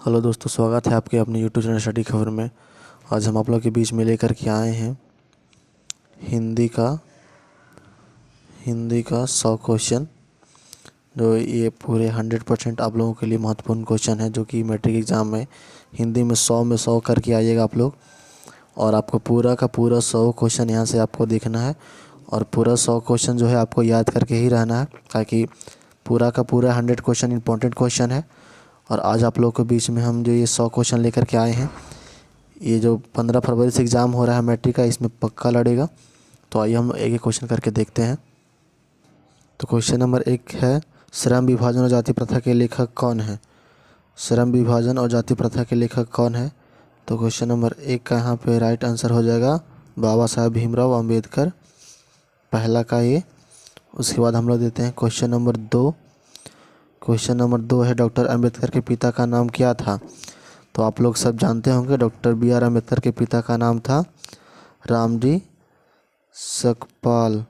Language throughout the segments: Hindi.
हेलो दोस्तों, स्वागत है आपके अपने यूट्यूब चैनल स्टडी खबर में। आज हम आप लोग के बीच में लेकर के आए हैं हिंदी का 100 क्वेश्चन। जो ये पूरे 100% आप लोगों के लिए महत्वपूर्ण क्वेश्चन है, जो कि मैट्रिक एग्ज़ाम में हिंदी में 100 में 100 करके आइएगा आप लोग। और आपको पूरा का पूरा 100 क्वेश्चन यहाँ से आपको देखना है और पूरा 100 क्वेश्चन जो है आपको याद करके ही रहना है, ताकि पूरा का पूरा 100 क्वेश्चन इंपॉर्टेंट क्वेश्चन है। और आज आप लोगों के बीच में हम जो ये 100 क्वेश्चन लेकर के आए हैं, ये जो 15 फरवरी से एग्ज़ाम हो रहा है मैट्रिक का, इसमें पक्का लड़ेगा। तो आइए हम एक एक क्वेश्चन करके देखते हैं। तो क्वेश्चन नंबर 1 है, श्रम विभाजन और जाति प्रथा के लेखक कौन है? श्रम विभाजन और जाति प्रथा के लेखक कौन है? तो क्वेश्चन नंबर 1 का यहाँ पे राइट आंसर हो जाएगा बाबा साहब भीमराव अम्बेडकर, पहला का ये। उसके बाद हम लोग देते हैं क्वेश्चन नंबर 2। क्वेश्चन नंबर 2 है, डॉक्टर अंबेडकर के पिता का नाम क्या था? तो आप लोग सब जानते होंगे, डॉक्टर बी.आर. अम्बेडकर के पिता का नाम था रामजी सकपाल।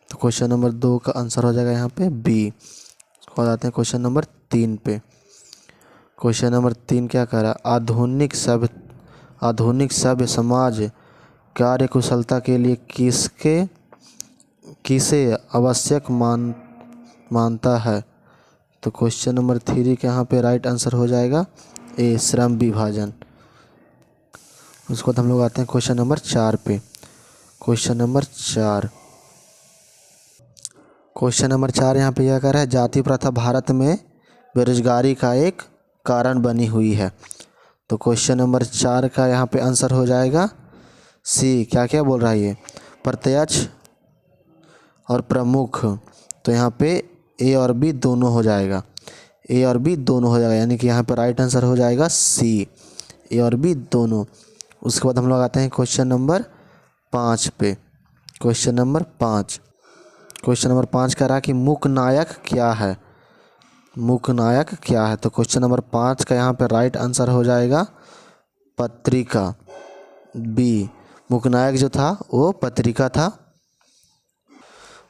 तो क्वेश्चन नंबर 2 का आंसर हो जाएगा यहाँ पे बी। उसके बाद आते हैं क्वेश्चन नंबर 3 पे। क्वेश्चन नंबर 3 क्या कह रहा है? आधुनिक सभ्य समाज कार्य कुशलता के लिए किसे आवश्यक मानता है? तो क्वेश्चन नंबर 3 के यहाँ पे राइट आंसर हो जाएगा ए, श्रम विभाजन। उसके बाद हम लोग आते हैं क्वेश्चन नंबर 4 पे। क्वेश्चन नंबर 4 यहाँ पे क्या कह रहा है? जाति प्रथा भारत में बेरोजगारी का एक कारण बनी हुई है। तो क्वेश्चन नंबर 4 का यहाँ पे आंसर हो जाएगा सी। क्या क्या बोल रहा है ये? प्रत्यक्ष और प्रमुख। तो यहाँ पे ए और बी दोनों हो जाएगा, ए और बी दोनों हो जाएगा, यानी कि यहाँ पर राइट आंसर हो जाएगा सी, ए और बी दोनों। उसके बाद हम लोग आते हैं क्वेश्चन नंबर 5 पे। क्वेश्चन नंबर 5 कह रहा है कि मूक नायक क्या है? मूक नायक क्या है? तो क्वेश्चन नंबर 5 का यहाँ पर राइट आंसर हो जाएगा पत्रिका, बी। मूक नायक जो था वो पत्रिका था।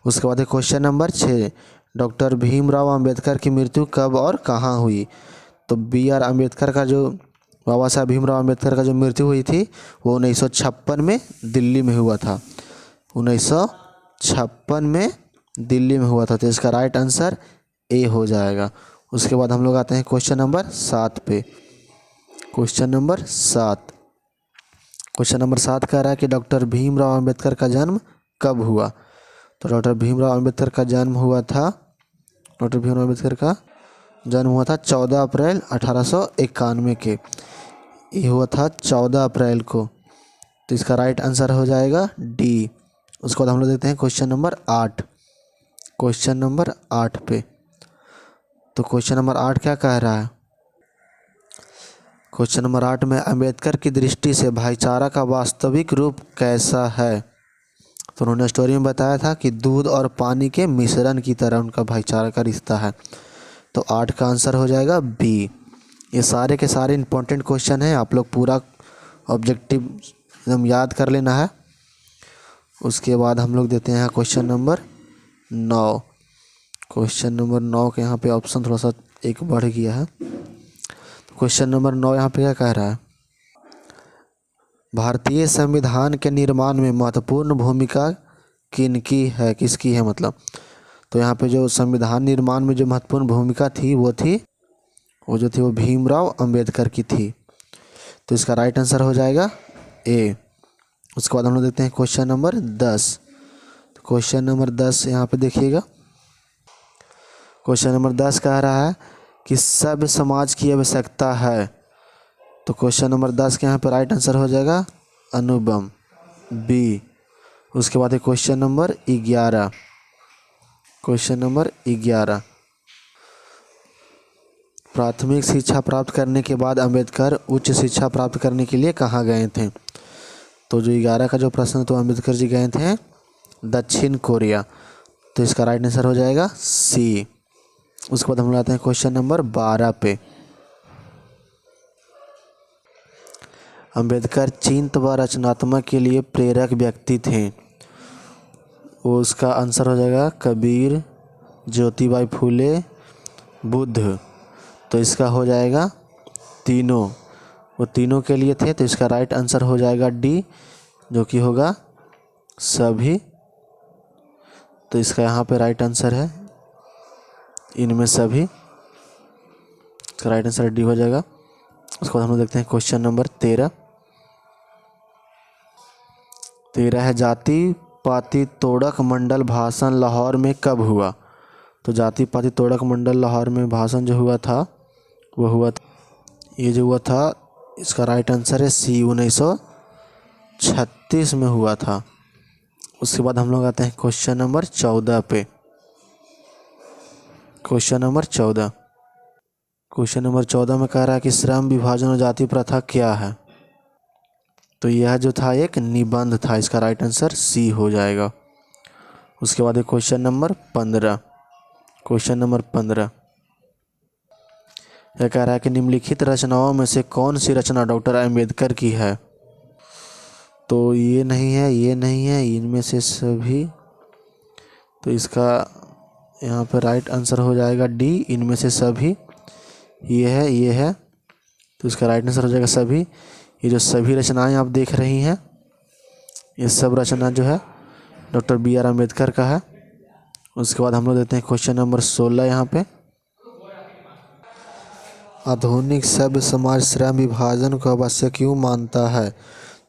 उसके बाद question number 6, doctor Bhimrao Ambedkar की मृत्यु कब और कहाँ हुई? तो बी.आर. अम्बेडकर का जो बाबा साहब भीमराव अम्बेडकर का जो मृत्यु हुई थी वो 1956 में दिल्ली में हुआ था। 1956 में दिल्ली में हुआ था। तो इसका राइट आंसर ए हो जाएगा। उसके बाद हम लोग आते हैं क्वेश्चन नंबर 7 पे। क्वेश्चन नंबर 7 कह रहा है कि डॉक्टर भीमराव अम्बेडकर का जन्म कब हुआ? तो डॉक्टर भीमराव अम्बेडकर का जन्म हुआ था 14 अप्रैल 1891 के। ये हुआ था 14 अप्रैल को। तो इसका राइट आंसर हो जाएगा डी। उसके बाद हम लोग देखते हैं क्वेश्चन नंबर 8। क्वेश्चन नंबर 8 पे। तो क्वेश्चन नंबर 8 क्या कह रहा है? क्वेश्चन नंबर 8 में अम्बेडकर की दृष्टि से भाईचारा का वास्तविक रूप कैसा है? तो उन्होंने स्टोरी में बताया था कि दूध और पानी के मिश्रण की तरह उनका भाईचारा का रिश्ता है। तो 8 का आंसर हो जाएगा बी। ये सारे के सारे इंपॉर्टेंट क्वेश्चन हैं, आप लोग पूरा ऑब्जेक्टिव एकदम याद कर लेना है। उसके बाद हम लोग देते हैं क्वेश्चन नंबर 9। क्वेश्चन नंबर 9 के यहाँ पे ऑप्शन थोड़ा सा एक बढ़ गया है। क्वेश्चन नंबर 9 यहाँ पे क्या कह रहा है? भारतीय संविधान के निर्माण में महत्वपूर्ण भूमिका किसकी है मतलब? तो यहाँ पे जो संविधान निर्माण में जो महत्वपूर्ण भूमिका थी वो भीमराव अंबेडकर की थी। तो इसका राइट आंसर हो जाएगा ए। उसके बाद हम लोग देखते हैं क्वेश्चन नंबर 10। तो क्वेश्चन नंबर 10 यहाँ पे देखिएगा। क्वेश्चन नंबर 10 कह रहा है कि सभ्य समाज की आवश्यकता है। तो क्वेश्चन नंबर 10 के यहाँ पे राइट आंसर हो जाएगा अनुबम, बी। उसके बाद क्वेश्चन नंबर 11। क्वेश्चन नंबर 11, प्राथमिक शिक्षा प्राप्त करने के बाद अंबेडकर उच्च शिक्षा प्राप्त करने के लिए कहाँ गए थे? तो जो 11 का जो प्रश्न, तो अंबेडकर जी गए थे दक्षिण कोरिया। तो इसका राइट आंसर हो जाएगा सी। उसके बाद हम लोग आते हैं क्वेश्चन नंबर 12 पे। अंबेडकर चिंतन व रचनात्मक के लिए प्रेरक व्यक्ति थे। वो उसका आंसर हो जाएगा कबीर, ज्योतिबाई फूले, बुद्ध। तो इसका हो जाएगा तीनों, वो तीनों के लिए थे, तो इसका राइट आंसर हो जाएगा डी, जो कि होगा सभी। तो इसका यहाँ पे राइट आंसर है इनमें सभी, इसका राइट आंसर डी हो जाएगा। उसके बाद हम लोग देखते हैं क्वेश्चन नंबर 13। 13 है, जाति पाति तोड़क मंडल भाषण लाहौर में कब हुआ? तो जाति पाति तोड़क मंडल लाहौर में भाषण जो हुआ था वो हुआ था, ये जो हुआ था इसका राइट आंसर है सी, 1936 में हुआ था। उसके बाद हम लोग आते हैं क्वेश्चन नंबर 14 पे। क्वेश्चन नंबर 14 में कह रहा है कि श्रम विभाजन और जाति प्रथा क्या है? तो यह जो था एक निबंध था, इसका राइट आंसर सी हो जाएगा। उसके बाद क्वेश्चन नंबर 15। यह कह रहा है कि निम्नलिखित रचनाओं में से कौन सी रचना डॉक्टर अम्बेडकर की है? तो ये नहीं है, इनमें से सभी। तो इसका यहाँ पर राइट आंसर हो जाएगा डी, इनमें से सभी। ये है, तो इसका राइट आंसर हो जाएगा सभी। ये जो सभी रचनाएं आप देख रही हैं, ये सब रचना जो है डॉक्टर BR अम्बेडकर का है। उसके बाद हम लोग देते हैं क्वेश्चन नंबर 16 यहाँ पे। आधुनिक सभ्य समाज श्रम विभाजन को आवश्यक क्यों मानता है?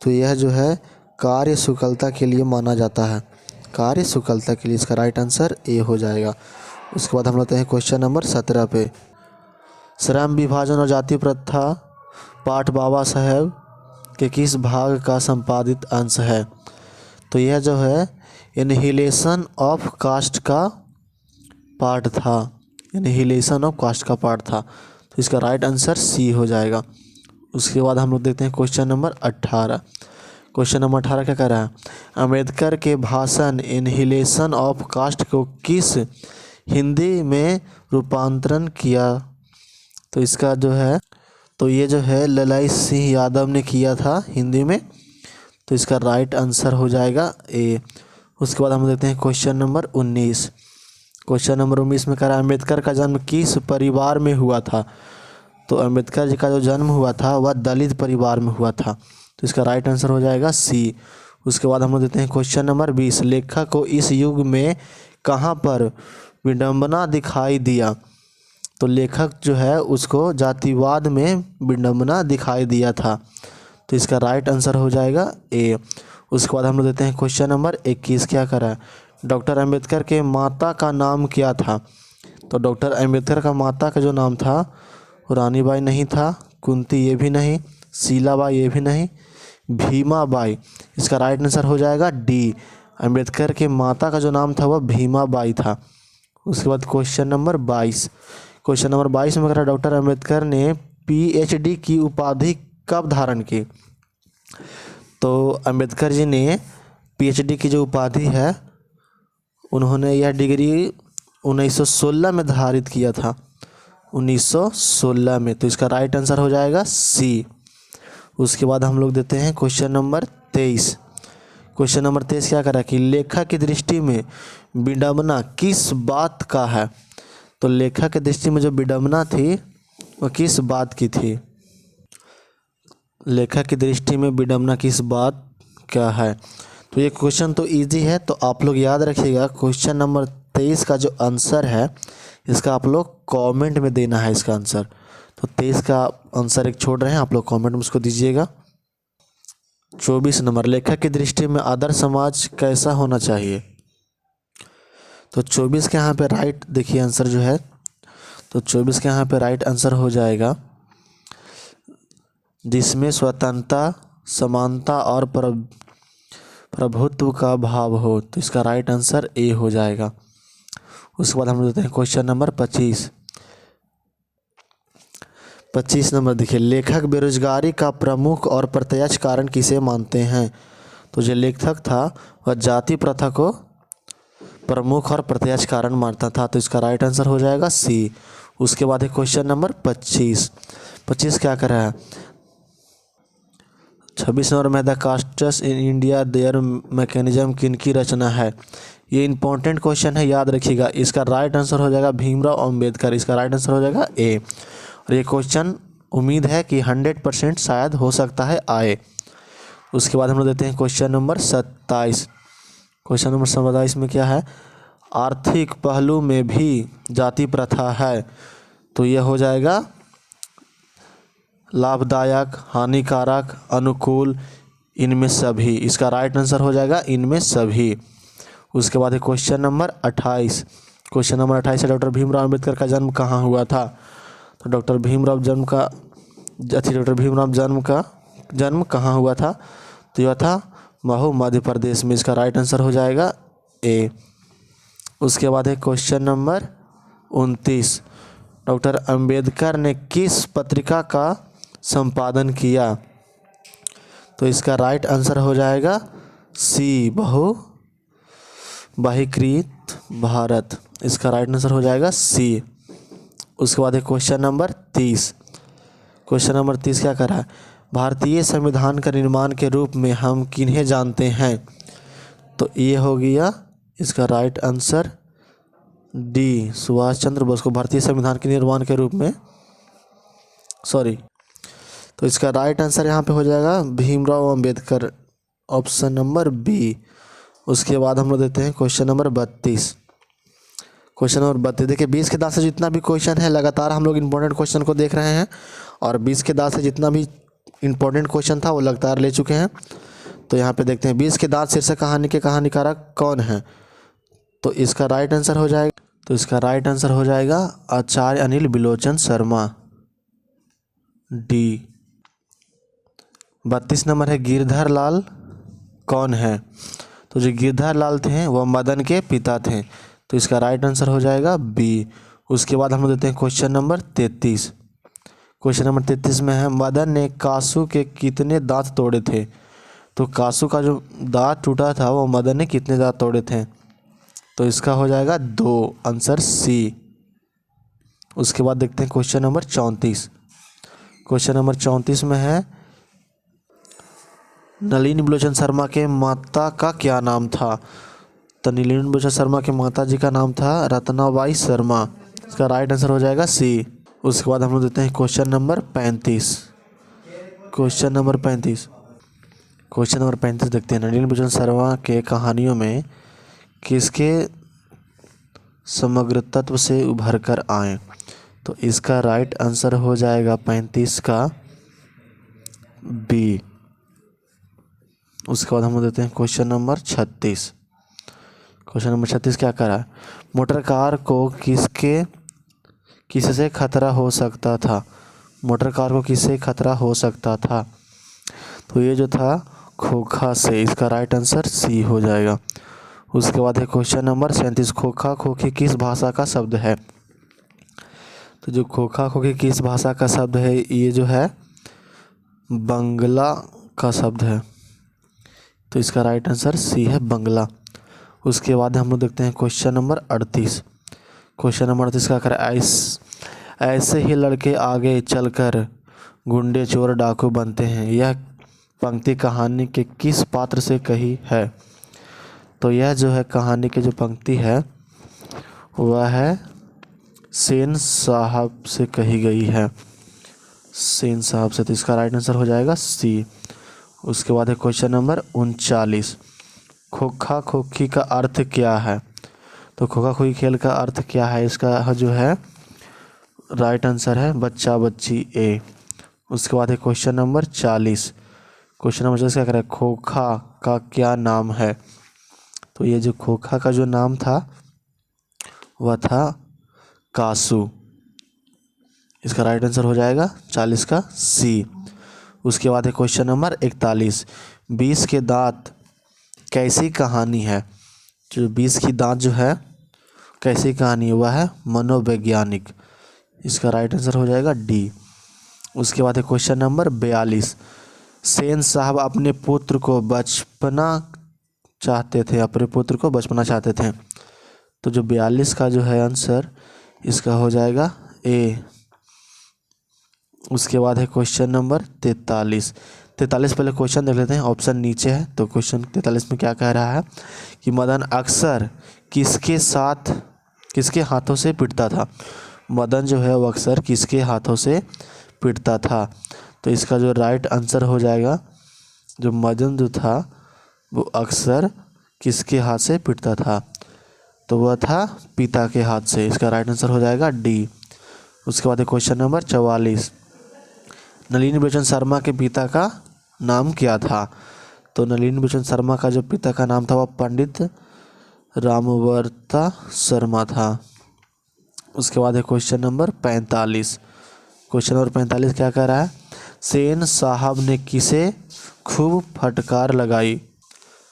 तो यह जो है कार्य शुक्लता के लिए माना जाता है, कार्य शुक्लता के लिए, इसका राइट आंसर ए हो जाएगा। उसके बाद हम लोग हैं क्वेश्चन नंबर 17 पे। श्रम विभाजन और जाति प्रथा पाठ बाबा साहेब के किस भाग का संपादित अंश है? तो यह जो है एनहिलेशन ऑफ कास्ट का पार्ट था, एनहिलेशन ऑफ कास्ट का पार्ट था। तो इसका राइट आंसर सी हो जाएगा। उसके बाद हम लोग देखते हैं क्वेश्चन नंबर 18। क्वेश्चन नंबर 18 क्या कह रहा है? अम्बेडकर के भाषण एनहिलेशन ऑफ कास्ट को किस हिंदी में रूपांतरण किया? तो इसका जो है, तो ये जो है ललाई सिंह यादव ने किया था हिंदी में। तो इसका राइट आंसर हो जाएगा ए। उसके बाद हम देखते हैं क्वेश्चन नंबर 19। क्वेश्चन नंबर 19 में कह रहा है अम्बेडकर का जन्म किस परिवार में हुआ था? तो अम्बेडकर जी का जो जन्म हुआ था वह दलित परिवार में हुआ था। तो इसका राइट आंसर हो जाएगा सी। उसके बाद हम लोग देते हैं क्वेश्चन नंबर 20। लेखक को इस युग में कहाँ पर विडंबना दिखाई दिया? तो लेखक जो है उसको जातिवाद में विडंबना दिखाई दिया था। तो इसका राइट आंसर हो जाएगा ए। उसके बाद हम लोग देते हैं क्वेश्चन नंबर 21। क्या करा है? डॉक्टर अम्बेडकर के माता का नाम क्या था? तो डॉक्टर अम्बेडकर का माता का जो नाम था वो रानीबाई नहीं था, कुंती ये भी नहीं, शीलाबाई ये भी नहीं, भीमाबाई। इसका राइट आंसर हो जाएगा डी। अम्बेडकर के माता का जो नाम था वह भीमाबाई था। उसके बाद क्वेश्चन नंबर 22। क्वेश्चन नंबर 22 में कह रहा है डॉक्टर अम्बेडकर ने PhD की उपाधि कब धारण की? तो अम्बेडकर जी ने PhD की जो उपाधि है उन्होंने यह डिग्री 1916 में धारित किया था, 1916 में। तो इसका राइट आंसर हो जाएगा सी। उसके बाद हम लोग देते हैं क्वेश्चन नंबर 23। क्वेश्चन नंबर 23 क्या कर रहा है कि लेखक की दृष्टि में विडंबना किस बात का है? तो लेखक की दृष्टि में जो विडंबना थी वह किस बात की थी? लेखक की दृष्टि में विडंबना किस बात का है? तो ये क्वेश्चन तो इजी है, तो आप लोग याद रखिएगा क्वेश्चन नंबर 23 का जो आंसर है इसका आप लोग कमेंट में देना है इसका आंसर। तो 23 का आंसर एक छोड़ रहे हैं, आप लोग कमेंट में उसको दीजिएगा। 24 नंबर, लेखक की दृष्टि में आदर्श समाज कैसा होना चाहिए? तो 24 के यहाँ पे राइट देखिए आंसर जो है, तो 24 के यहाँ पे राइट आंसर हो जाएगा जिसमें स्वतंत्रता, समानता और प्रभुत्व का भाव हो। तो इसका राइट आंसर ए हो जाएगा। उसके बाद हम देते हैं क्वेश्चन नंबर 25। 25 नंबर देखिए, लेखक बेरोजगारी का प्रमुख और प्रत्यक्ष कारण किसे मानते हैं? तो जो लेखक था वह जाति प्रथा को प्रमुख और प्रत्यक्ष कारण मानता था। तो इसका राइट आंसर हो जाएगा सी। उसके बाद है क्वेश्चन नंबर 25 क्या कर रहा है? 26 नंबर में the castes in India there mechanism किनकी रचना है? ये इंपॉर्टेंट क्वेश्चन है, याद रखिएगा। इसका राइट आंसर हो जाएगा भीमराव अंबेडकर। इसका राइट आंसर हो जाएगा ए। और ये क्वेश्चन उम्मीद है कि 100% शायद हो सकता है आए। उसके बाद हम लोग देते हैं क्वेश्चन नंबर 27। क्वेश्चन नंबर 27 में क्या है, आर्थिक पहलू में भी जाति प्रथा है, तो यह हो जाएगा लाभदायक, हानिकारक, अनुकूल, इनमें सभी। इसका राइट आंसर हो जाएगा इनमें सभी। उसके बाद है क्वेश्चन नंबर 28। क्वेश्चन नंबर 28 है, डॉक्टर भीमराव अम्बेडकर का जन्म कहाँ हुआ था? तो डॉक्टर भीमराव का जन्म कहाँ हुआ था? तो यह था महू, मध्य प्रदेश में। इसका राइट आंसर हो जाएगा ए। उसके बाद है क्वेश्चन नंबर 29। डॉक्टर अंबेडकर ने किस पत्रिका का संपादन किया? तो इसका राइट आंसर हो जाएगा सी, बहुभाषीकृत भारत। इसका राइट आंसर हो जाएगा सी। उसके बाद है क्वेश्चन नंबर 30। क्वेश्चन नंबर 30 क्या कर रहा है, भारतीय संविधान का निर्माण के रूप में हम किन्हें जानते हैं? तो ये हो गया इसका right answer D, Subhash Chandra Bose को भारतीय संविधान के निर्माण के रूप में, तो इसका राइट आंसर यहाँ पे हो जाएगा Bhimrao Ambedkar, option number B. उसके बाद हम लोग देते हैं क्वेश्चन नंबर 32। क्वेश्चन नंबर 32 देखिए, 20 के दांत से जितना भी क्वेश्चन है लगातार हम लोग इंपॉर्टेंट क्वेश्चन को देख रहे हैं, और 20 के दांत से जितना भी इंपॉर्टेंट क्वेश्चन था वो लगातार ले चुके हैं। तो यहाँ पे देखते हैं 20 के दांत शीर्षक कहानी के कहानीकारक कौन है? तो इसका राइट आंसर हो जाएगा आचार्य अनिल बिलोचन शर्मा, डी। 32 नंबर है, गिरधर लाल कौन है? तो जो गिरधर लाल थे वह मदन के पिता थे, तो इसका राइट आंसर हो जाएगा बी। उसके बाद हम लोग देते हैं क्वेश्चन नंबर 33। क्वेश्चन नंबर 33 में है, मदन ने कासू के कितने दांत तोड़े थे? तो कासू का जो दांत टूटा था वो मदन ने कितने दांत तोड़े थे? तो इसका हो जाएगा 2, आंसर सी। उसके बाद देखते हैं क्वेश्चन नंबर 34। क्वेश्चन नंबर 34 में है, नलिनी बिलोचन शर्मा के माता का क्या नाम था? तो नलिनी बिलोचन शर्मा के माता जी का नाम था रत्नाबाई शर्मा। इसका राइट आंसर हो जाएगा सी। उसके बाद हम लोग देते हैं क्वेश्चन नंबर 35। क्वेश्चन नंबर 35 देखते हैं, नलिनी बिलोचन शर्मा के कहानियों में किसके समग्र तत्व से उभर कर आए? तो इसका राइट आंसर हो जाएगा 35 का बी। उसके बाद हम देते हैं क्वेश्चन नंबर 36। क्वेश्चन नंबर 36 क्या कर रहा है, मोटर कार को किससे खतरा हो सकता था? मोटर कार को किससे खतरा हो सकता था? तो ये जो था खोखा से। इसका राइट आंसर सी हो जाएगा। उसके बाद है क्वेश्चन नंबर 37। खोखा खोखी किस भाषा का शब्द है? तो जो खोखा खोखी किस भाषा का शब्द है, ये जो है बंगला का शब्द है, तो इसका राइट आंसर सी है, बंगला। उसके बाद हम लोग देखते हैं क्वेश्चन नंबर 38। क्वेश्चन नंबर 38 का कर, ऐसे ही लड़के आगे चलकर गुंडे चोर डाकू बनते हैं, यह पंक्ति कहानी के किस पात्र से कही है? तो यह जो है कहानी की जो पंक्ति है वह है सेन साहब से कही गई है, सेन साहब से, तो इसका राइट आंसर हो जाएगा सी। उसके बाद है क्वेश्चन नंबर 39। खोखा खोखी का अर्थ क्या है? तो खोखा खोखी खेल का अर्थ क्या है? इसका जो है राइट आंसर है बच्चा बच्ची, ए। उसके बाद है क्वेश्चन नंबर 40। क्वेश्चन नंबर 40 क्या करें, खोखा का क्या नाम है? तो ये जो खोखा का जो नाम था वह था कासू। इसका राइट आंसर हो जाएगा 40 का सी। उसके बाद है क्वेश्चन नंबर 41। 20 के दांत कैसी कहानी है? जो 20 की दांत जो है कैसी कहानी है, वह है मनोवैज्ञानिक। इसका राइट आंसर हो जाएगा डी। उसके बाद है क्वेश्चन नंबर 42। सेन साहब अपने पुत्र को बचपना चाहते थे, तो जो 42 का जो है आंसर इसका हो जाएगा ए। उसके बाद है क्वेश्चन नंबर 43। पहले क्वेश्चन देख लेते हैं, ऑप्शन नीचे है। तो क्वेश्चन 43 में क्या कह रहा है कि मदन अक्सर किसके हाथों से पिटता था? मदन जो है वो अक्सर किसके हाथों से पीटता था। तो इसका जो राइट आंसर हो जाएगा, जो मदन जो था वो अक्सर किसके हाथ से पीटता था, तो वह था पिता के हाथ से। इसका राइट आंसर हो जाएगा डी। उसके बाद क्वेश्चन नंबर 44, नलिनी बिलोचन शर्मा के पिता का नाम क्या था। तो नलिनी बिलोचन शर्मा का जो पिता का नाम था वह पंडित रामवर्ता शर्मा था। उसके बाद है क्वेश्चन नंबर 45। क्वेश्चन नंबर 45 क्या कह रहा है, सेन साहब ने किसे खूब फटकार लगाई।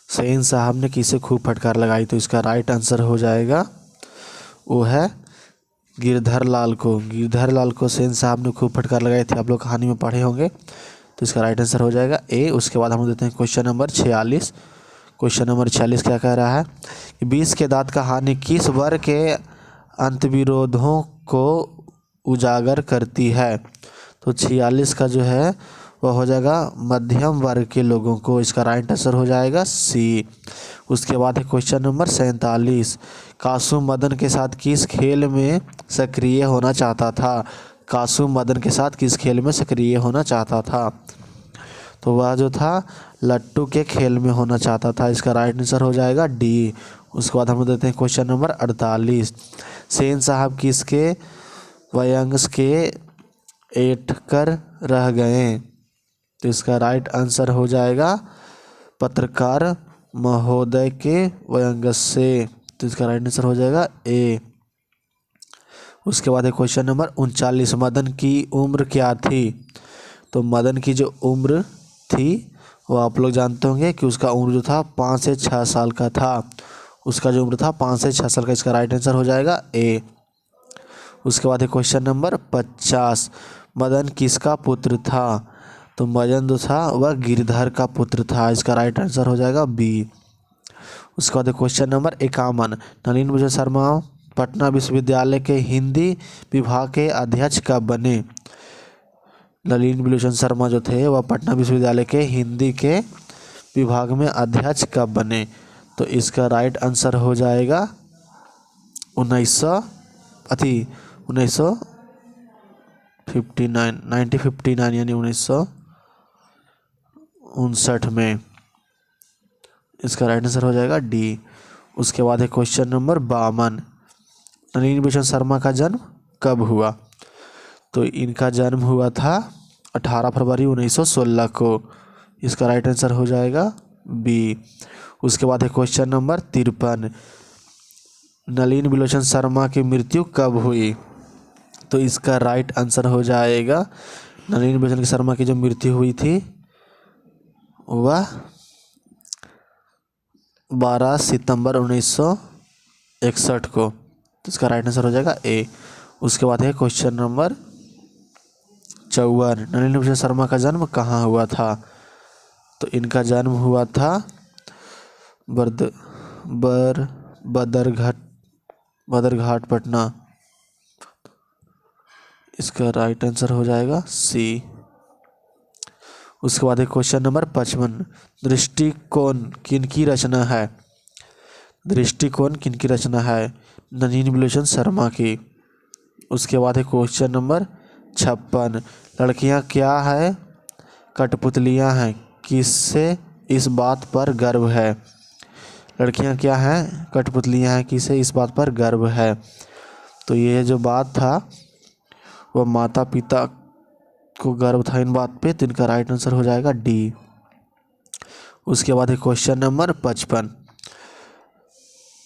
सेन साहब ने किसे खूब फटकार लगाई, तो इसका राइट आंसर हो जाएगा वो है गिरधर लाल को। गिरधर लाल को सेन साहब ने खूब फटकार लगाई थी, आप लोग कहानी में पढ़े होंगे। तो इसका राइट आंसर हो जाएगा ए। उसके बाद हम देते हैं क्वेश्चन नंबर 46। क्वेश्चन नंबर 46 क्या कह रहा है कि 20 के दांत कहानी किस वर्ग के अंतविरोधों को उजागर करती है। तो 46 का जो है वह हो जाएगा मध्यम वर्ग के लोगों को। इसका राइट आंसर हो जाएगा सी। उसके बाद है क्वेश्चन नंबर 47, कासू मदन के साथ किस खेल में सक्रिय होना चाहता था। कासू मदन के साथ किस खेल में सक्रिय होना चाहता था, तो वह जो था लट्टू के खेल में होना चाहता था। इसका राइट आंसर हो जाएगा डी। उसके बाद हम देते हैं क्वेश्चन नंबर 48, सेन साहब किसके व्यंग्य के ऐंठ कर रह गए। तो इसका राइट आंसर हो जाएगा पत्रकार महोदय के व्यंग्य से। तो इसका राइट आंसर हो जाएगा ए। उसके बाद है क्वेश्चन नंबर 39, मदन की उम्र क्या थी। तो मदन की जो उम्र थी वो आप लोग जानते होंगे कि उसका उम्र जो था 5 से 6 साल का था। उसका जो उम्र था 5 से 6 साल का। इसका राइट आंसर हो जाएगा ए। उसके बाद है क्वेश्चन नंबर 50, मदन किसका पुत्र था। तो मदन जो था वह गिरधर का पुत्र था। इसका राइट आंसर हो जाएगा बी। उसके बाद क्वेश्चन नंबर 51, नलिनी बिलोचन शर्मा पटना विश्वविद्यालय के हिंदी विभाग के अध्यक्ष कब बने। नलिनी बिलोचन शर्मा जो थे वह पटना विश्वविद्यालय के हिंदी के विभाग में अध्यक्ष कब बने। तो इसका राइट आंसर हो जाएगा 1959 यानी 1959 में। इसका राइट आंसर हो जाएगा डी। उसके बाद है क्वेश्चन नंबर 52, नलिनी बिलोचन शर्मा का जन्म कब हुआ। तो इनका जन्म हुआ था 18 फरवरी 1916 को। इसका राइट आंसर हो जाएगा बी। उसके बाद है क्वेश्चन नंबर 53, नलिनी बिलोचन शर्मा की मृत्यु कब हुई। तो इसका राइट आंसर हो जाएगा, नलिनी बिलोचन शर्मा की जो मृत्यु हुई थी वह 12 सितंबर 1961 को। तो इसका राइट आंसर हो जाएगा ए। उसके बाद है क्वेश्चन नंबर 54, नलिनी बिलोचन शर्मा का जन्म कहाँ हुआ था। तो इनका जन्म हुआ था बदरघाट पटना। इसका राइट आंसर हो जाएगा सी। उसके बाद है क्वेश्चन नंबर 55, दृष्टिकोण किनकी रचना है। दृष्टिकोण किनकी रचना है, नलिनी बिलोचन शर्मा की। उसके बाद है क्वेश्चन नंबर 56, लड़कियां क्या है कठपुतलियां हैं, किससे इस बात पर गर्व है। लड़कियां क्या हैं कठपुतलियां हैं, किसे इस बात पर गर्व है। तो ये जो बात था वह माता पिता को गर्व था इन बात पे। तो इनका राइट आंसर हो जाएगा डी। उसके बाद है क्वेश्चन नंबर 55,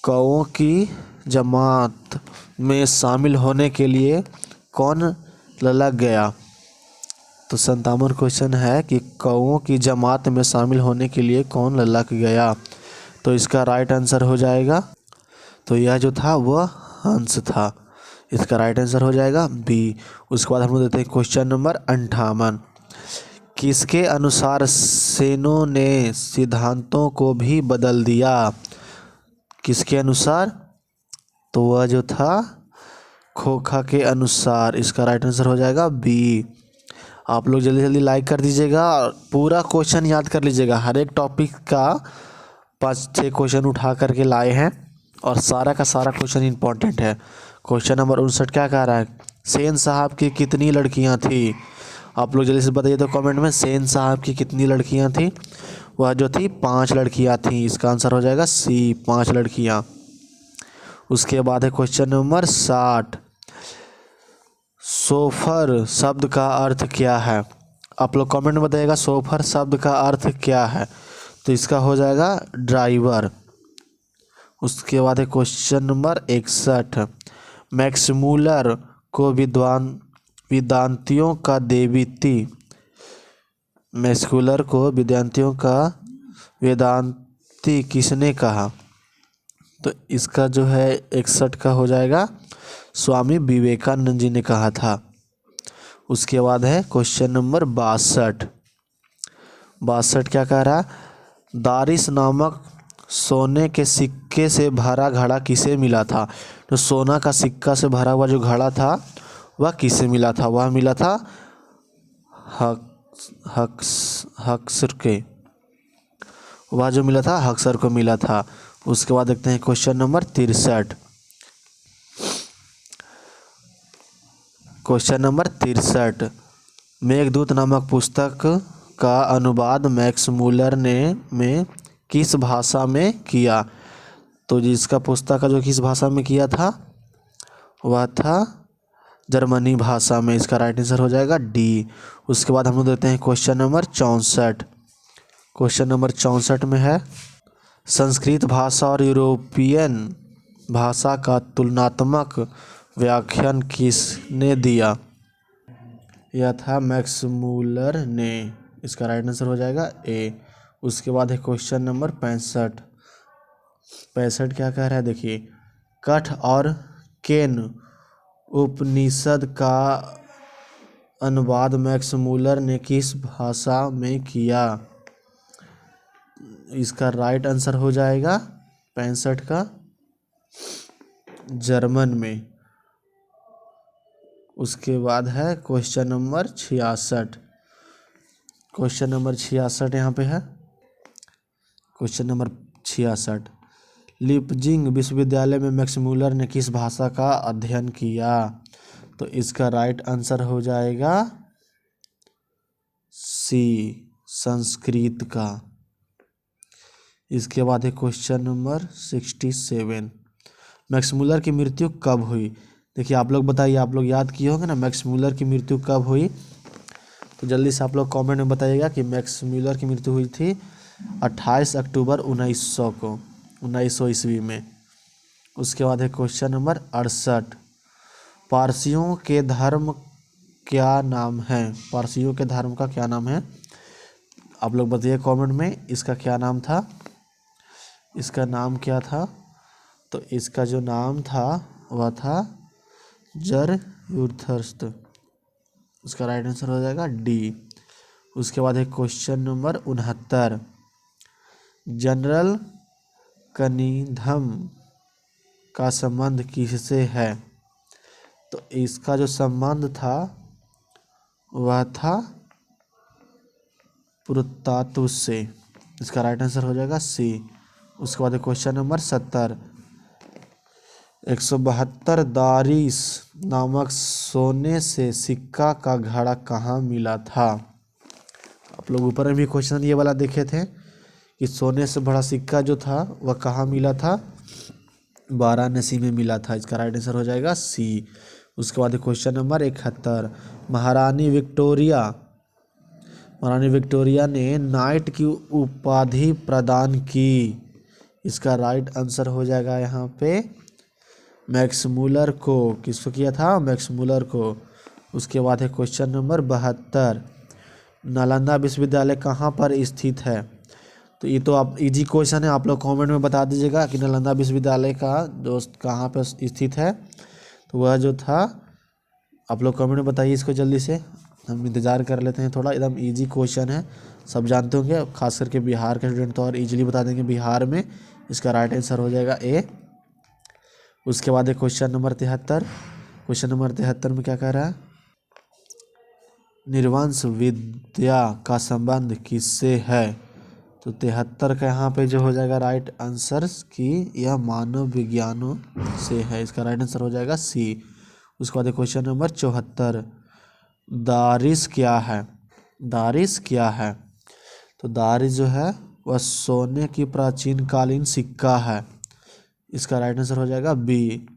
कौओं की जमात में शामिल होने के लिए कौन ललक गया। तो 57 क्वेश्चन है कि कौओं की जमात में शामिल होने के लिए कौन ललक गया। तो इसका राइट आंसर हो जाएगा, तो यह जो था वह हंस था। इसका राइट आंसर हो जाएगा बी। उसके बाद हम लोग देते हैं क्वेश्चन नंबर 58, किसके अनुसार सेनों ने सिद्धांतों को भी बदल दिया। किसके अनुसार, तो वह जो था खोखा के अनुसार। इसका राइट आंसर हो जाएगा बी। आप लोग जल्दी जल्दी लाइक कर दीजिएगा और पूरा क्वेश्चन याद कर लीजिएगा। हर एक टॉपिक का 5-6 क्वेश्चन उठा करके लाए हैं और सारा का सारा क्वेश्चन इंपॉर्टेंट है। क्वेश्चन नंबर 59 क्या कह रहा है, सेन साहब की कितनी लड़कियां थी। आप लोग जल्दी से बताइए तो कमेंट में सेन साहब की कितनी लड़कियां थी। वह जो थी 5 लड़कियां थी। इसका आंसर हो जाएगा सी, 5 लड़कियां। उसके बाद है क्वेश्चन नंबर 60। सोफर शब्द का अर्थ क्या है? आप लोग कमेंट में बताइएगा सोफर शब्द का अर्थ क्या है। तो इसका हो जाएगा ड्राइवर। उसके बाद है क्वेश्चन नंबर 61। मैक्समूलर को वेदांतियों का देवती, मैक्समूलर को वेदांतियों का वेदांती किसने कहा? तो इसका जो है 61 का हो जाएगा स्वामी विवेकानंद जी ने कहा था। उसके बाद है क्वेश्चन नंबर 62। 62 क्या कह रहा है? दारिस नामक सोने के सिक्के से भरा घड़ा किसे मिला था? तो सोना का सिक्का से भरा हुआ जो घड़ा था वह किसे मिला था? वह मिला था हक्सर के। वह जो मिला था हक्सर को मिला था। उसके बाद देखते हैं question number 63। Question number 63। Meghdoot नामक पुस्तक का अनुवाद मैक्समूलर ने में किस भाषा में किया? तो जिसका पुस्तक का जो किस भाषा में किया था वह था जर्मनी भाषा में। इसका राइट आंसर हो जाएगा डी। उसके बाद हम लोग देखते हैं क्वेश्चन नंबर 64। क्वेश्चन नंबर 64 में है संस्कृत भाषा और यूरोपियन भाषा का तुलनात्मक व्याख्यान किसने दिया? यह था मैक्समूलर ने। इसका राइट आंसर हो जाएगा ए। उसके बाद है क्वेश्चन नंबर 65। 65 क्या कह रहा है देखिए, कठ और केन उपनिषद का अनुवाद मैक्समूलर ने किस भाषा में किया? इसका राइट आंसर हो जाएगा 65 का जर्मन में। उसके बाद है क्वेश्चन नंबर 66। क्वेश्चन नंबर 66 यहाँ पे है। क्वेश्चन नंबर 66, लिपजिंग विश्वविद्यालय में मैक्समूलर ने किस भाषा का अध्ययन किया? तो इसका राइट आंसर हो जाएगा सी, संस्कृत का। इसके बाद है क्वेश्चन नंबर 67। मैक्समूलर की मृत्यु कब हुई? देखिए आप लोग बताइए, आप लोग याद किए होंगे ना मैक्समूलर की मृत्यु कब हुई? तो जल्दी से आप लोग कमेंट में बताइएगा कि मैक्समूलर की मृत्यु हुई थी 28 अक्टूबर 1900 को, 1900 ईस्वी में। उसके बाद है क्वेश्चन नंबर 68। पारसियों के धर्म क्या नाम है? पारसियों के धर्म का क्या नाम है? आप लोग बताइए कमेंट में इसका क्या नाम था। इसका नाम क्या था? तो इसका जो नाम था वह था जरयुथर्स्ट। इसका राइट आंसर हो जाएगा डी। उसके बाद है क्वेश्चन नंबर 69। जनरल कनिंघम का संबंध किससे है? तो इसका जो संबंध था वह था पुरातत्व से। इसका राइट आंसर हो जाएगा सी। उसके बाद क्वेश्चन नंबर 70। 172 दारिस नामक सोने से सिक्का का घड़ा कहाँ मिला था? आप लोग ऊपर में भी क्वेश्चन ये वाला देखे थे कि सोने से बड़ा सिक्का जो था वह कहाँ मिला था? वाराणसी में मिला था। इसका राइट आंसर हो जाएगा सी। उसके बाद क्वेश्चन नंबर 71। महारानी विक्टोरिया ने नाइट की उपाधि प्रदान की। इसका राइट आंसर हो जाएगा यहाँ पे मैक्समूलर को। किसको किया था? मैक्समूलर को। उसके बाद है क्वेश्चन नंबर 72। नालंदा विश्वविद्यालय कहाँ पर स्थित है? तो ये तो आप इजी क्वेश्चन है, आप लोग कमेंट में बता दीजिएगा कि नालंदा विश्वविद्यालय का दोस्त कहाँ पर स्थित है। तो वह जो था आप लोग कमेंट में बताइए इसको जल्दी से, हम इंतज़ार कर लेते हैं थोड़ा। एकदम इजी क्वेश्चन है, सब जानते होंगे, खास करके बिहार के स्टूडेंट तो और इजीली बता देंगे बिहार में। इसका राइट आंसर हो जाएगा ए। उसके बाद है क्वेश्चन नंबर 73। क्वेश्चन नंबर 73 में क्या कह रहा है? निर्वंश विद्या का संबंध किससे है? तो 73 का यहाँ पे जो हो जाएगा राइट आंसर कि यह मानव विज्ञानों से है। इसका राइट आंसर हो जाएगा सी। उसके बाद क्वेश्चन नंबर 74। दारिस क्या है? दारिस क्या है? तो दारिस जो है वह सोने की प्राचीन कालीन सिक्का है। इसका राइट आंसर हो जाएगा बी।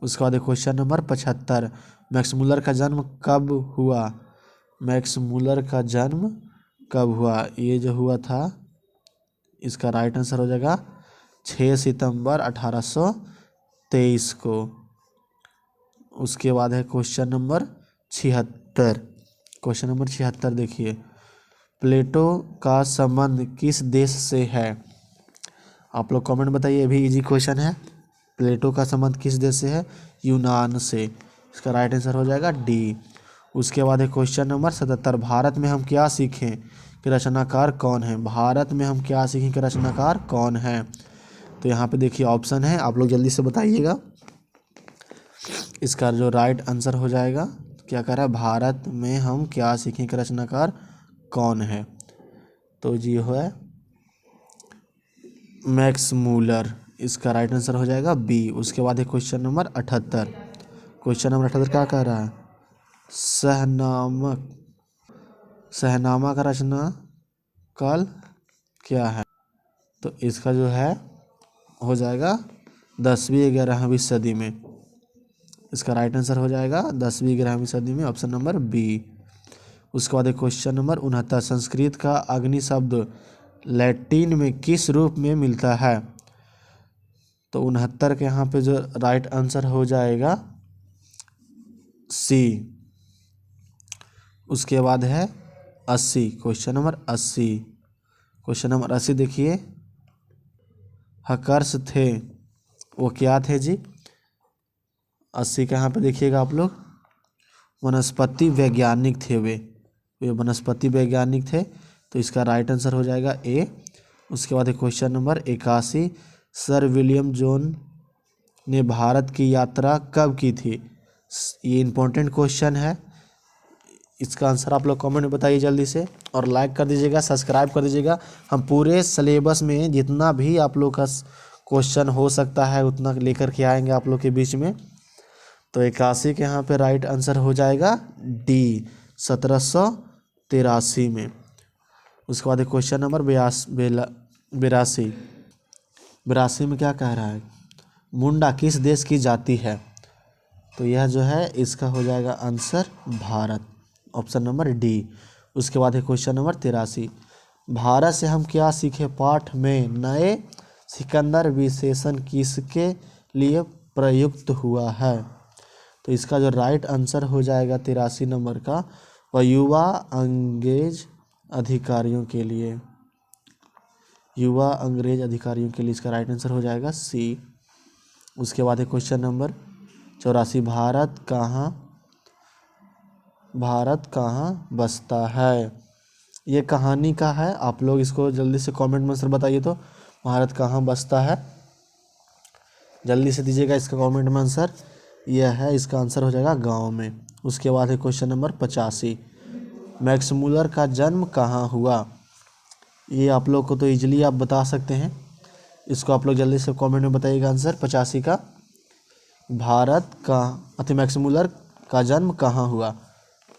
उसके बाद क्वेश्चन नंबर 75, मैक्स मुलर का जन्म कब हुआ? मैक्स मुलर का जन्म कब हुआ? ये जो हुआ था, इसका राइट आंसर हो जाएगा 6 सितंबर 1823 को। उसके बाद है क्वेश्चन नंबर 76। क्वेश्चन नंबर 76 देखिए, प्लेटो का संबंध किस देश से है? आप लोग कमेंट बताइए, भी इजी क्वेश्चन है। प्लेटो का संबंध किस देश से है? यूनान से। इसका राइट आंसर हो जाएगा डी। उसके बाद है क्वेश्चन नंबर 77, भारत में हम क्या सीखें कि रचनाकार कौन है? भारत में हम क्या सीखें कि रचनाकार कौन है? तो यहाँ पे देखिए ऑप्शन है, आप लोग जल्दी से बताइएगा। इसका जो राइट आंसर हो जाएगा, क्या कह रहा है, भारत में हम क्या सीखें कि रचनाकार कौन है? तो जी है मैक्स मूलर। इसका राइट आंसर हो जाएगा बी। उसके बाद है क्वेश्चन नंबर 78। क्वेश्चन नंबर 78 क्या कह रहा है? शहनामा का रचना काल क्या है? तो इसका जो है हो जाएगा 10वीं 11वीं सदी में। इसका राइट आंसर हो जाएगा 10वीं 11वीं सदी में, ऑप्शन नंबर बी। उसके बाद क्वेश्चन नंबर 69, संस्कृत का अग्नि शब्द लैटिन में किस रूप में मिलता है? तो 69 के यहाँ पे जो राइट आंसर हो जाएगा सी। उसके बाद है 80, क्वेश्चन नंबर 80। क्वेश्चन नंबर 80 देखिए, हकर्स थे वो क्या थे जी? 80 के यहाँ पे देखिएगा आप लोग, वनस्पति वैज्ञानिक थे वे वनस्पति वैज्ञानिक थे। तो इसका राइट आंसर हो जाएगा ए। उसके बाद question number 81, sir William zone ने भारत की यात्रा कब की थी? ये इम्पोर्टेंट क्वेश्चन है। इसका आंसर आप लोग कमेंट में बताइए जल्दी से, और लाइक कर दीजिएगा, सब्सक्राइब कर दीजिएगा। हम पूरे सिलेबस में जितना भी आप लोग का क्वेश्चन हो सकता है उतना लेकर के आएंगे आप लोग के बीच में। तो 81 के यहाँ पे राइट आंसर हो जाएगा डी, 1783 में। उसके बाद क्वेश्चन नंबर 82। 82 में क्या कह रहा है? मुंडा किस देश की जाति है? तो यह जो है इसका हो जाएगा answer Bharat, option number D. उसके बाद है क्वेश्चन नंबर 83, भारत से हम क्या सीखे पाठ में नए सिकंदर विशेषण किसके लिए प्रयुक्त हुआ है? तो इसका जो राइट आंसर हो जाएगा 83 नंबर का, वह युवा अंग्रेज अधिकारियों के लिए, युवा अंग्रेज अधिकारियों के लिए इसका राइट आंसर हो जाएगा सी। उसके बाद है क्वेश्चन नंबर 84, भारत कहाँ बसता है? ये कहानी का है, आप लोग इसको जल्दी से कमेंट में आंसर बताइए। तो भारत कहाँ बसता है, जल्दी से दीजिएगा इसका कमेंट में आंसर। यह है, इसका आंसर हो जाएगा गांव में। उसके बाद है क्वेश्चन नंबर 85, मैक्स मूलर का जन्म कहाँ हुआ? ये आप लोग को तो इजीली आप बता सकते हैं, इसको आप लोग जल्दी से कमेंट में बताइएगा आंसर 85 का। मैक्स मूलर का जन्म कहाँ हुआ?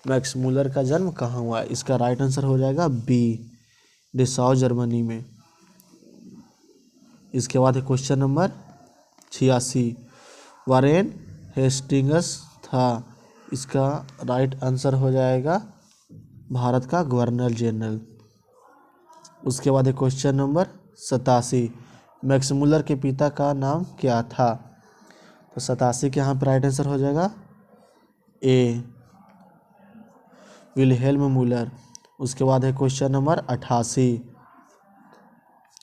मैक्स मूलर का जन्म कहाँ हुआ? इसका राइट आंसर हो जाएगा बी, डिसाउ जर्मनी में। इसके बाद है क्वेश्चन नंबर 86, वारेन हेस्टिंग्स था, इसका राइट आंसर हो जाएगा भारत का गवर्नर जनरल। उसके बाद है क्वेश्चन नंबर 87, मैक्स मूलर के पिता का नाम क्या था? तो 87 के यहाँ पर राइट आंसर हो जाएगा ए, विलहेल्म मूलर। उसके बाद है क्वेश्चन नंबर 88।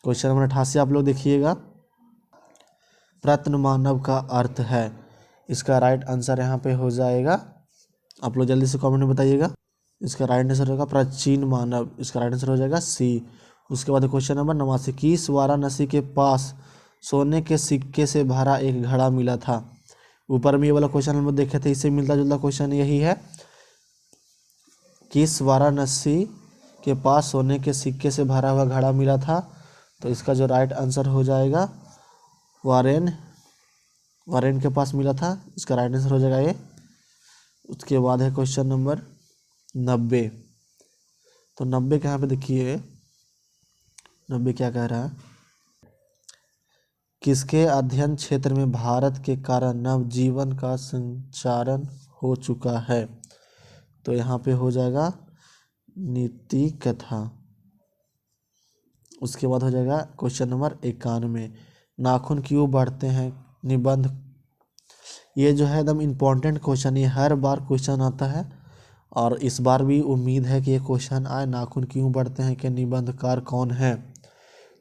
क्वेश्चन नंबर 88 आप लोग देखिएगा, प्रत्न मानव का अर्थ है, इसका राइट आंसर यहाँ पे हो जाएगा, आप लोग जल्दी से कमेंट में बताइएगा। इसका राइट आंसर होगा प्राचीन मानव, इसका राइट आंसर हो जाएगा सी। उसके बाद क्वेश्चन नंबर 89, किस वाराणसी के पास सोने के सिक्के से भरा एक घड़ा मिला था? ऊपर में ये वाला क्वेश्चन हम लोग देखे थे, इससे मिलता जुलता क्वेश्चन यही है, किस वाराणसी के पास सोने के सिक्के से भरा हुआ घड़ा मिला था? तो इसका जो राइट आंसर हो जाएगा वारेन के पास मिला था, इसका राइट आंसर हो जाएगा ये। उसके बाद है क्वेश्चन नंबर 90। तो 90 के यहाँ पे देखिए 90 क्या कह रहा है, किसके अध्ययन क्षेत्र में भारत के कारण नवजीवन का संचारण हो चुका है। तो यहाँ पे हो जाएगा नीति कथा। उसके बाद हो जाएगा क्वेश्चन नंबर 91, नाखून क्यों बढ़ते हैं निबंध। ये जो है एकदम इम्पोर्टेंट क्वेश्चन, ये हर बार क्वेश्चन आता है और इस बार भी उम्मीद है कि ये क्वेश्चन आए, नाखून क्यों बढ़ते हैं के निबंधकार कौन है।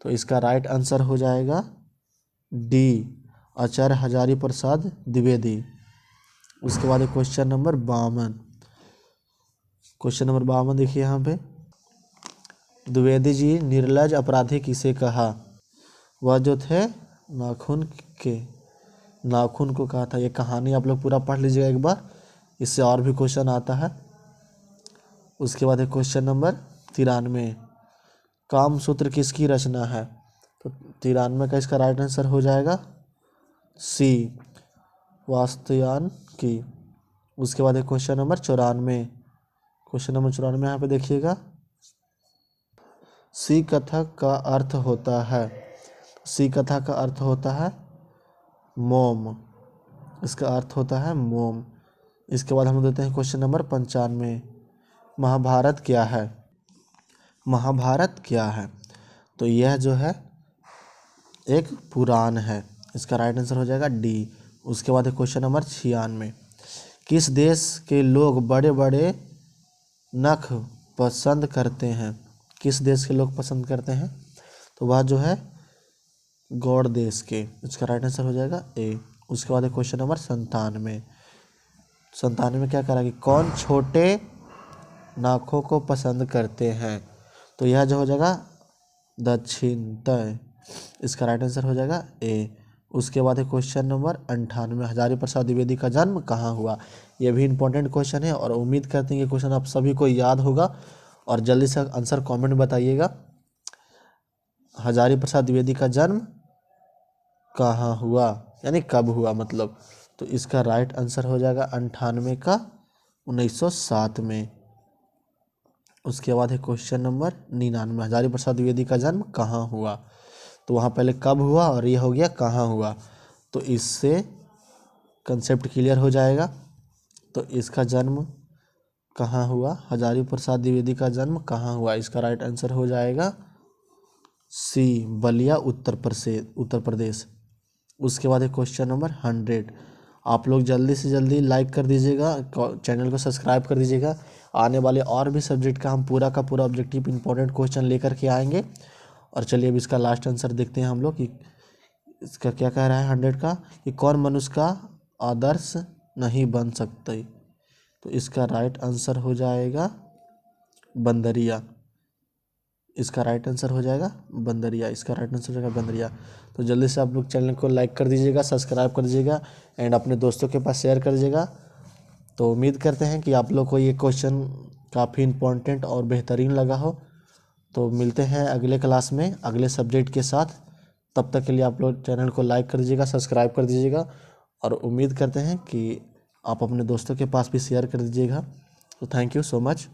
तो इसका राइट आंसर हो जाएगा डी, आचार्य हजारी प्रसाद द्विवेदी। उसके बाद क्वेश्चन नंबर 52, क्वेश्चन नंबर 52 देखिए यहाँ पे, द्विवेदी जी निर्लज अपराधी किसे कहा। वह जो थे नाखून को कहा था। ये कहानी आप लोग पूरा पढ़ लीजिएगा एक बार, इससे और भी क्वेश्चन आता है। उसके बाद है क्वेश्चन नंबर 93, कामसूत्र किसकी रचना है। तो 93 का इसका राइट आंसर हो जाएगा सी, वात्स्यायन की। उसके बाद है क्वेश्चन नंबर 94, क्वेश्चन नंबर 94 यहाँ पे देखिएगा, सी कथक का अर्थ होता है। सी कथा का अर्थ होता है मोम, इसका अर्थ होता है मोम। इसके बाद हम देते हैं क्वेश्चन नंबर 95, महाभारत क्या है। महाभारत क्या है, तो यह जो है एक पुराण है। इसका राइट आंसर हो जाएगा डी। उसके बाद है क्वेश्चन नंबर 96, किस देश के लोग बड़े बड़े नख पसंद करते हैं। किस देश के लोग पसंद करते हैं, तो वह जो है गौड़ देश के। इसका राइट आंसर हो जाएगा ए। उसके बाद है क्वेश्चन नंबर 97, 97 में क्या करा कि कौन छोटे नाखों को पसंद करते हैं। तो यह जो हो जाएगा दक्षिणतय। इसका राइट आंसर हो जाएगा ए। उसके बाद है क्वेश्चन नंबर 98, हजारी प्रसाद द्विवेदी का जन्म कहाँ हुआ। यह भी इंपॉर्टेंट क्वेश्चन है और उम्मीद करते हैं कि क्वेश्चन आप सभी को याद होगा और जल्दी से आंसर कमेंट में बताइएगा। हजारी प्रसाद द्विवेदी का जन्म कहाँ हुआ, यानी कब हुआ मतलब। तो इसका राइट आंसर हो जाएगा 98 का 1907 में। उसके बाद है क्वेश्चन नंबर 99, हजारी प्रसाद द्विवेदी का जन्म कहाँ हुआ। तो वहाँ पहले कब हुआ और ये हो गया कहाँ हुआ, तो इससे कंसेप्ट क्लियर हो जाएगा। तो इसका जन्म कहाँ हुआ, हजारी प्रसाद द्विवेदी का जन्म कहाँ हुआ। इसका राइट आंसर हो जाएगा सी, बलिया उत्तर प्रदेश। उसके बाद है क्वेश्चन नंबर 100, आप लोग जल्दी से जल्दी लाइक कर दीजिएगा, चैनल को सब्सक्राइब कर दीजिएगा। आने वाले और भी सब्जेक्ट का हम पूरा का पूरा ऑब्जेक्टिव इंपॉर्टेंट क्वेश्चन लेकर के आएंगे। और चलिए अब इसका लास्ट आंसर देखते हैं हम लोग कि इसका क्या कह रहा है 100 का, कि कौन मनुष्य का आदर्श नहीं बन सकते। तो इसका राइट आंसर हो जाएगा बंदरिया। इसका राइट आंसर हो जाएगा बंदरिया। इसका राइट आंसर हो जाएगा बंदरिया। तो जल्दी से आप लोग चैनल को लाइक कर दीजिएगा, सब्सक्राइब कर दीजिएगा एंड अपने दोस्तों के पास शेयर कर दीजिएगा। तो उम्मीद करते हैं कि आप लोग को ये क्वेश्चन काफ़ी इम्पोर्टेंट और बेहतरीन लगा हो। तो मिलते हैं अगले क्लास में अगले सब्जेक्ट के साथ। तब तक के लिए आप लोग चैनल को लाइक कर दीजिएगा, सब्सक्राइब कर दीजिएगा और उम्मीद करते हैं कि आप अपने दोस्तों के पास भी शेयर कर दीजिएगा। तो थैंक यू सो मच।